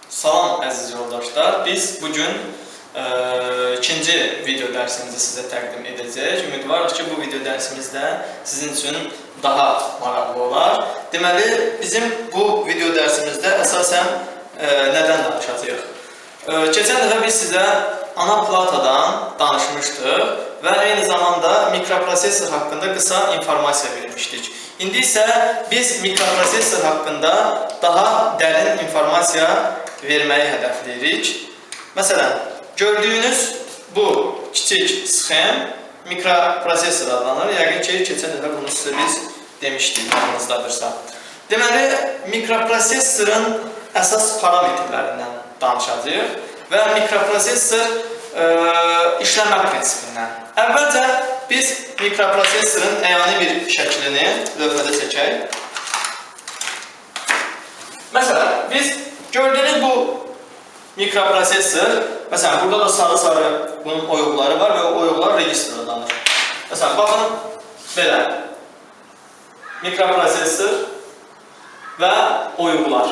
Salam əziz yoldaşlar. Biz bugün ikinci video dərsimizi sizə təqdim edəcəyik. Ümidvarıq ki, bu video dərsimizdə sizin üçün daha maraqlı olar. Deməli, bizim bu video dərsimizdə əsasən nədən danışacağıq? Keçən dəfə biz sizə ana platadan danışmışdıq və eyni zamanda mikroprosesor haqqında qısa informasiya vermişdik. İndi isə biz mikroprosesor haqqında daha dərin informasiya verməyi hədəfləyirik. Məsələn, gördüyünüz bu kiçik sxem mikroprosesor adlanır. Yəqin ki, keçən dəfə bunu sizə biz demişdik, yadınızdadırsa. Deməli, mikroprosesorun əsas parametrlərindən danışacağıq və mikroprosesor işləmə prinsipindən. Əvvəlcə biz mikroprosesorun əyani bir şəklini lövhədə çəkək. Məsələn, biz gördüyünüz bu mikroprosesor, məsələn, burada da sarı-sarı bunun oyuqları var və o oyuqlar registr adlanır. Məsələn, baxın, belə mikroprosesor və oyuqlar.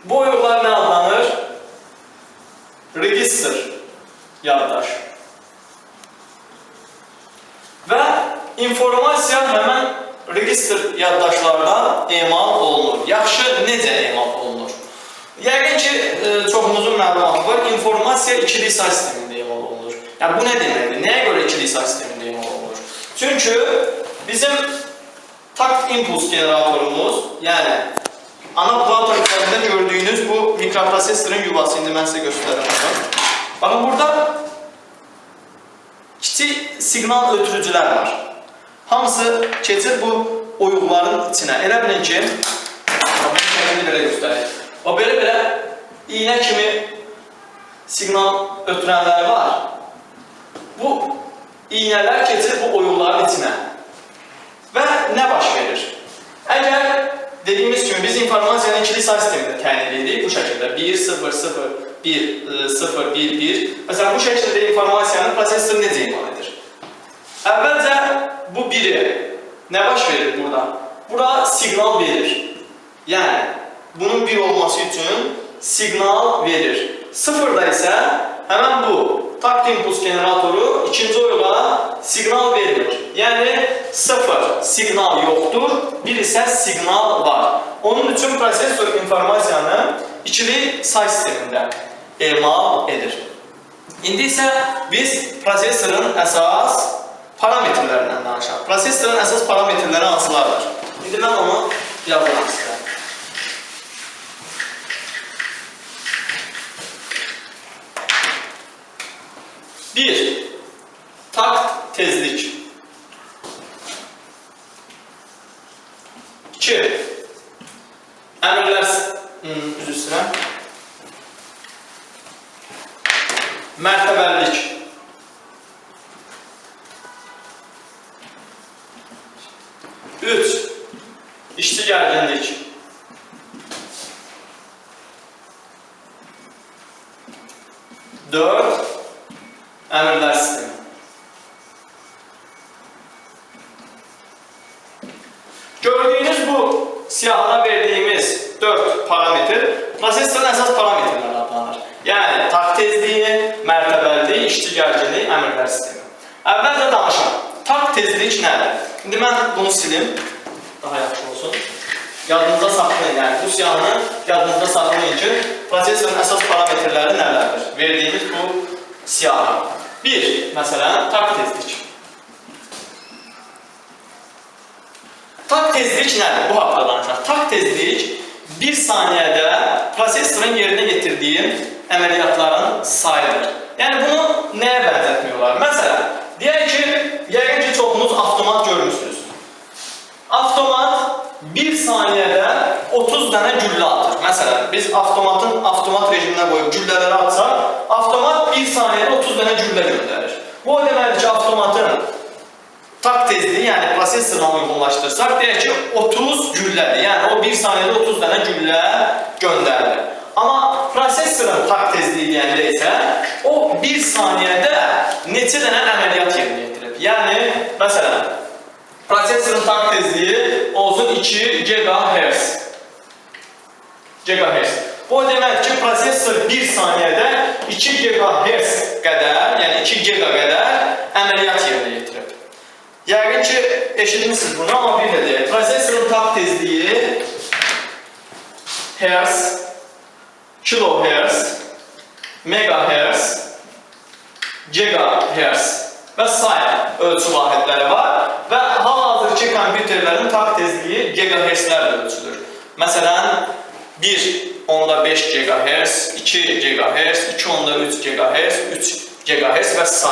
Bu oyuqlar nə adlanır? Registr yaddaş. Və informasiya həmən registr yaddaşlarda emal olunur. Yaxşı, necə emal olunur? Yəqin ki, çoxumuzun məlumatı var, informasiya ikilik say sistemində emal olunur. Yəni, bu nə deməkdir? Nəyə görə ikilik say sistemində emal olunur? Çünki bizim takt impuls generatorumuz, yəni ana plata üzərində gördüyünüz bu mikroprosesorun yuvası, indi mən sizə göstərirəm. Baxın, burada kiçik siqnal ötürücülər var. Hamısı keçir bu oyuqların içinə. Elə bilin ki, bunu şəkilini belə göstərək. O belə iynə kimi siqnal ötürənlər var. Bu iynələr keçir bu oyuqların içinə. Və nə baş verir? Əgər dediyimiz kimi biz informasiyanı ikilik say sistemində təyin edirik bu şəkildə 1, 0, 0, 1, 0, 1, 1. Məsələn, bu şəkildə informasiyanı prosesor necə emal edir? Əvvəlcə bu biri nə baş verir burada? Bura siqnal verir. Yəni, bunun bir olması üçün siqnal verir. Sıfırda isə həmən bu takt impuls generatoru ikinci oyuğa siqnal verir. Yəni, sıfır siqnal yoxdur, bir isə siqnal var. Onun üçün prosesor informasiyanı ikili say sistemində emal edir. İndi isə biz prosesorun əsas parametrlərindən danışaq. Prosesorun əsas parametrləri hansılardır? İndi mən onu yazmaq istəyirəm. Bir, takt tezlik. 2, əmrlər üzrə mərtəbəlilik. 3, işçi gərginlik. 4, əmrlər sistemi. Gördüyünüz bu siyahıda verdiyimiz 4 parametr prosesorun əsas parametrləri adlanır. Yəni, takt tezliyi, mərtəbəliliyi, işçi gərginliyi, əmrlər sistemi. Əvvəlcə danışaq. Takt tezlik nədir? İndi mən bunu silim, daha yaxşı olsun. Yadınızda saxlayın, yəni bu siyahını yadınızda saxlayın ki, prosesorun əsas parametrləri nələrdir? Verdiyimiz bu siyahı. 1. Məsələn, takt tezlik. Takt tezlik nədir? Bu haqda danışaq. Takt tezlik 1 saniyədə prosesorun yerinə yetirdiyi əməliyyatların sayıdır. Yəni bunu nəyə bənzətmək olar? Məsələn, deyək ki, yəqin ki, çoxunuz avtomat görmüşsünüz. Avtomat 1 saniyədə 30 dənə güllə atır. Məsələn, biz avtomat rejiminə qoyub güllələri atsaq, avtomat 1 saniyədə 30 dənə güllə göndərir. Bu o deməkdir ki, avtomatın takt tezliyi, yəni prosesorla uyğunlaşdırsaq, deyək ki, 30 güllədir. Yəni, o 1 saniyədə 30 dənə güllə göndərir. Amma prosesorun takt tezliyi deyəndə isə, o 1 saniyədə neçə dənə əməliyyat yerinə yetirir. Yəni, məsələn, Prosesorun takt tezliyi olsun 2 GHz. Bu demək ki, prosesor 1 saniyədə 2 GHz qədər, yəni 2 giga qədər əməliyyat yerinə yetirib. Yəqin ki, eşitmişsiniz bunu, amma bir də deyək. Prosesorun takt tezliyi hertz, kilohertz, megahertz, gigahertz və sair ölçü vahidləri var və hal-hazırki kompüterlərin takt tezliyi gigahertzlərlə ölçülür. Məsələn, 1.5 GHz, 2 GHz, 2.3 GHz, 3 GHz və s.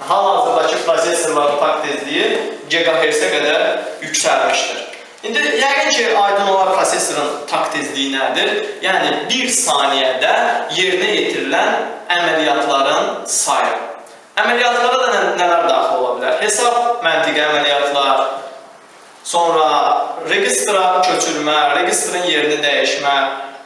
Hal-hazırdakı prosesorların takt tezliyi GHz-ə qədər yüksəlmişdir. İndi yəqin ki, aydın olaraq prosesorun takt tezliyi nədir? Yəni, 1 saniyədə yerinə yetirilən əməliyyatların sayı. Əməliyyatlara da nələr daxil ola bilər? Hesab məntiqi əməliyyatlar, sonra registra köçürmə, registrın yerini dəyişmə,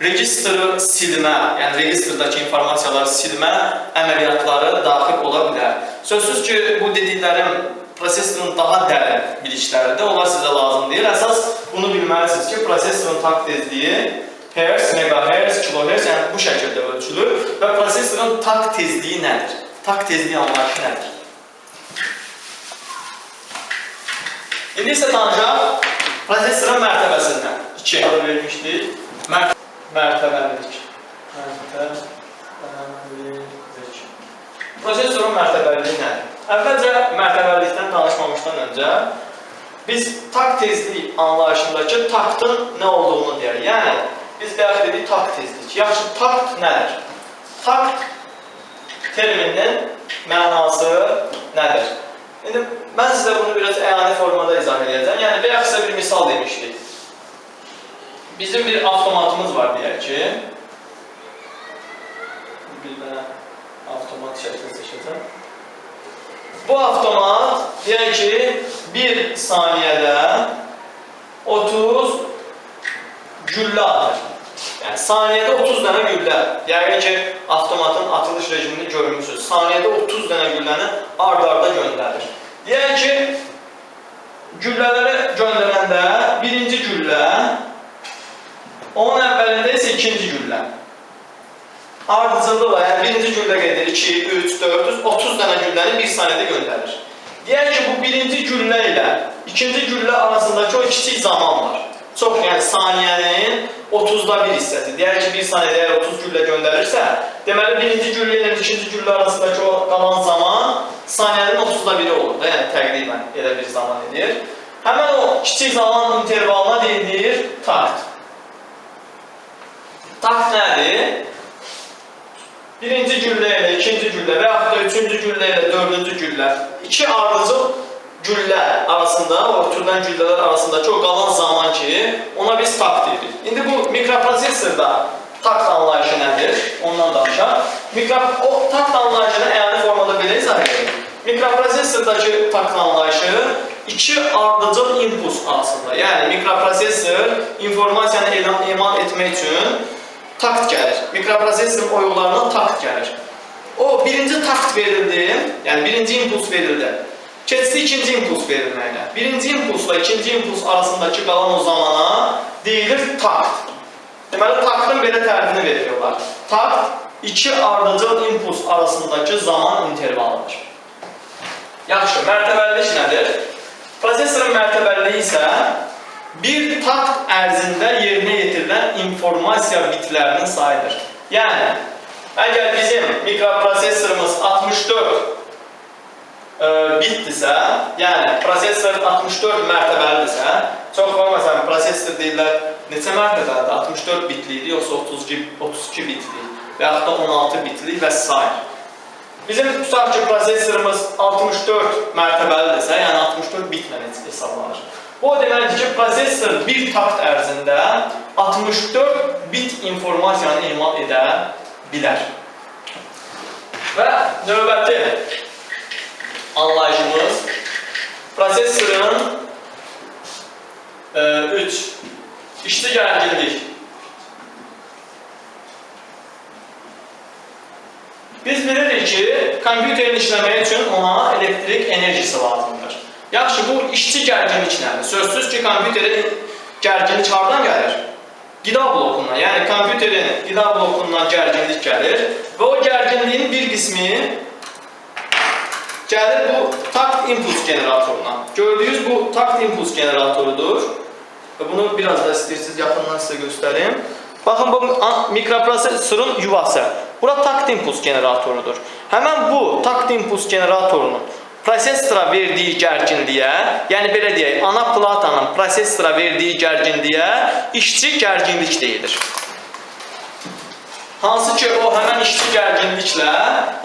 registru silmə, yəni registrdakı informasiyaları silmə əməliyyatları daxil ola bilər. Sözsüz ki, bu dediklərim prosesorun daha dərin bilikləridir, onlar sizə lazım deyil. Əsas bunu bilməlisiniz ki, prosesorun takt tezliyi hertz, megahertz, kilohertz, yəni bu şəkildə ölçülür və prosesorun takt tezliyi nədir? Takt tezliyi anlayışı nədir? İndi isə danışaq prosesorun mərtəbəsindən. 2 vermişdik. Mərtəbəlilik. Prosesorun mərtəbəliliyi nədir? Əvvəlcə mərtəbəlilikdən danışmamışdan öncə biz takt tezliyi anlayışındakı taktın nə olduğunu deyək. Yəni, biz bayaq dedik takt tezlik. Yaxşı, takt nədir? Takt termininin mənası nədir? İndi mən sizə bunu biraz əyani formada izah edəcəm. Yəni, bayaq sizə bir misal demişdik. Bizim bir avtomatımız var deyək ki, bir dənə avtomat şəklini seçəcəm. Bu avtomat deyək ki, 1 saniyədə 30 güllə atır. Yəni, saniyədə 30 dənə güllə. Yəqin ki, avtomatın atılış rejimini görmüşsünüz. Saniyədə 30 dənə gülləni ard-arda göndərir. Deyək ki, güllələri göndərəndə birinci güllə, onun əvvəlində isə ikinci güllə. Ardıcılıqla, yəni birinci güllə gedir, 2, 3, 4, 30 dənə gülləni 1 saniyədə göndərir. Deyək ki, bu birinci güllə ilə ikinci güllə arasındakı o kiçik zaman var. Çox, yəni saniyənin 30'da 1 hissəsi. Deyək ki, 1 saniyədə əgər 30 güllə göndərirsə, deməli birinci güllə ilə ikinci güllə arasındakı o qalan zaman saniyənin 30'da 1'i olur da, yəni təqribən elə bir zaman edir. Həmən o kiçik zaman intervalına deyilir takt. Takt nədir? Birinci güllə ilə ikinci güllə və yaxud da üçüncü güllə ilə dördüncü güllə, iki ardıcıl güllə arasında, o ötürülən güllələr arasındakı o qalan zaman ki, ona biz takt deyirik. İndi bu mikroprosesorda takt anlayışı nədir? Ondan danışaq. O takt anlayışını əyani formada belə izah edir. Mikroprosesordakı takt anlayışı iki ardıcıl impuls arasında. Yəni mikroprosesor informasiyanı emal etmək üçün takt gəlir. Mikroprosesorun o yollarına takt gəlir. O birinci takt verildi, yəni birinci impuls verildi. Keçdi ikinci impuls verilməklə. Birinci impulsla ikinci impuls arasındakı qalan o zamana deyilir takt. Deməli, taktın belə tərifini veriyorlar. Takt, iki ardıcıl impuls arasındakı zaman intervalıdır. Yaxşı, mərtəbəlilik nədir? Prosesorun mərtəbəliliyi isə bir takt ərzində yerinə yetirilən informasiya bitlərinin sayıdır. Yəni, əgər bizim mikroprosesorumuz 64 bitdirsə, yəni prosesor 64 mərtəbəlidirsə, çox olmasam prosesor deyirlər, neçə mərtəbəlidir? 64 bitlidir, yoxsa 32 bitli və yaxud da 16 bitli və s. Bizim tutaq ki, prosesorumuz 64 mərtəbəlidirsə, yəni 64 bitlə hesablanır. Bu deməkdir ki, prosesor bir takt ərzində 64 bit informasiyanı emal edə bilər. Və növbəti anlayışımız prosesorun 3 işli gərginlik. Biz bilirik ki, kompüterin işləməyi üçün ona elektrik enerjisi lazımdır. Yaxşı, bu işçi gərginlik nədir? Sözsüz ki, kompüterin gərginlik hardan gəlir? Qida blokundan, yəni kompüterin qida blokundan gərginlik gəlir və o gərginliyin bir qismi gəlir bu takt impuls generatoruna. Gördüyünüz bu takt impuls generatorudur. Və bunu biraz da istəyirsiniz yaxından sizə göstərim. Baxın, bu mikroprosesorun yuvası. Bura takt impuls generatorudur. Həmən bu takt impuls generatorunun prosesora verdiyi gərginliyə, yəni belə deyək, ana platanın prosesora verdiyi gərginliyə işçi gərginlik deyilir. Hansı ki, o həmən işçi gərginliklə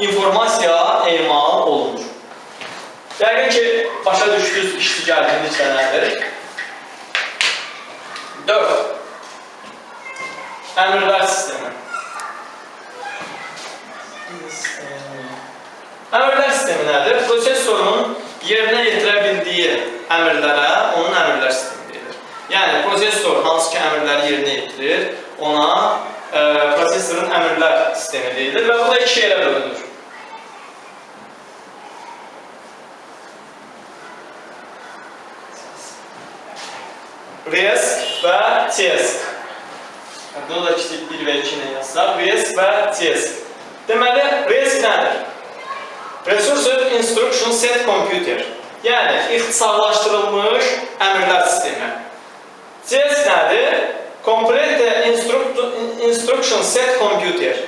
informasiya emal olunur. Yəqin ki, başa düşdünüz işçi gərginliklə nədir? 4. Əmrlər sistemi. Əmrlər sistemi nədir? Prosesorun yerinə yetirə bildiyi əmrlərə onun əmrlər sistemi deyilir. Yəni, prosesor hansı ki əmrləri yerinə yetirir, ona prosesorun əmrlər sistemi deyilir və bu da iki yerə bölünür. RESC və TSC. Bunu da kiçik 1 və 2 ilə yazsaq. RESC və TSC. Deməli, RESC nədir? Resource Instruction Set Computer. Yəni, ixtisarlaşdırılmış əmrlər sistemi. TSC nədir? Complete Instruction Set Computer.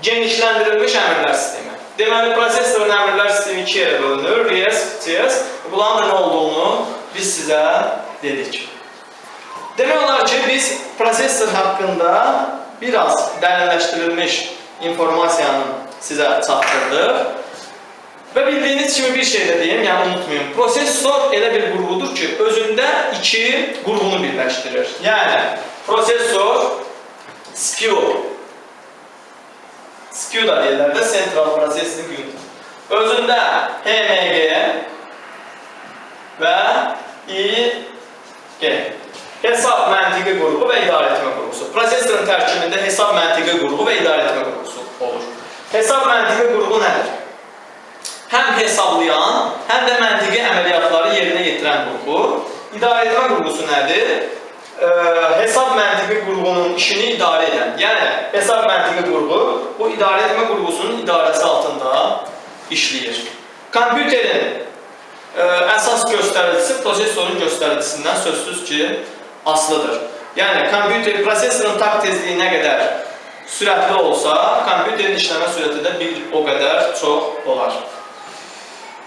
Genişləndirilmiş əmrlər sistemi. Deməli, prosesorun əmrlər sistemi 2 yerə bölünür. RESC, TSC. Bunların da nə olduğunu biz sizə dedik. Demək olar ki, biz prosesor haqqında biraz dərinləşdirilmiş informasiyanı sizə çatdırdıq. Və bildiyiniz kimi bir şey də deyim, yəni unutmayın. Prosesor elə bir qurğudur ki, özündə iki qurğunu birləşdirir. Yəni, prosesor CPU. CPU da deyirlər də Central Processing Unit. Özündə HMG və IG. Hesab məntiqi qurğu və idarəetmə qurğusu. Prosesorun tərkibində hesab məntiqi qurğu və idarəetmə qurğusu olur. Hesab məntiqi qurğu nədir? Həm hesablayan, həm də məntiqi əməliyyatları yerinə yetirən qurğu. İdarəetmə qurğusu nədir? Hesab məntiqi qurğunun işini idarə edən. Yəni, hesab məntiqi qurğu bu idarəetmə qurğusunun idarəsi altında işləyir. Kompüterin əsas göstəricisi prosesorun göstəricisindən sözsüz ki, asılıdır. Yəni, kompüter prosesorun takt tezliyi nə qədər sürətli olsa, kompüterin işləmə sürəti də bir o qədər çox olar.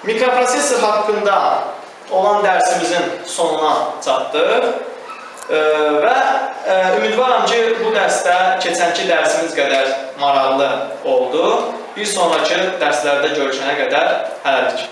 Mikroprosesor haqqında olan dərsimizin sonuna çatdıq və ümidvaram ki, bu dərsdə keçənki dərsimiz qədər maraqlı oldu. Bir sonraki dərslərdə görüşənə qədər hələlik.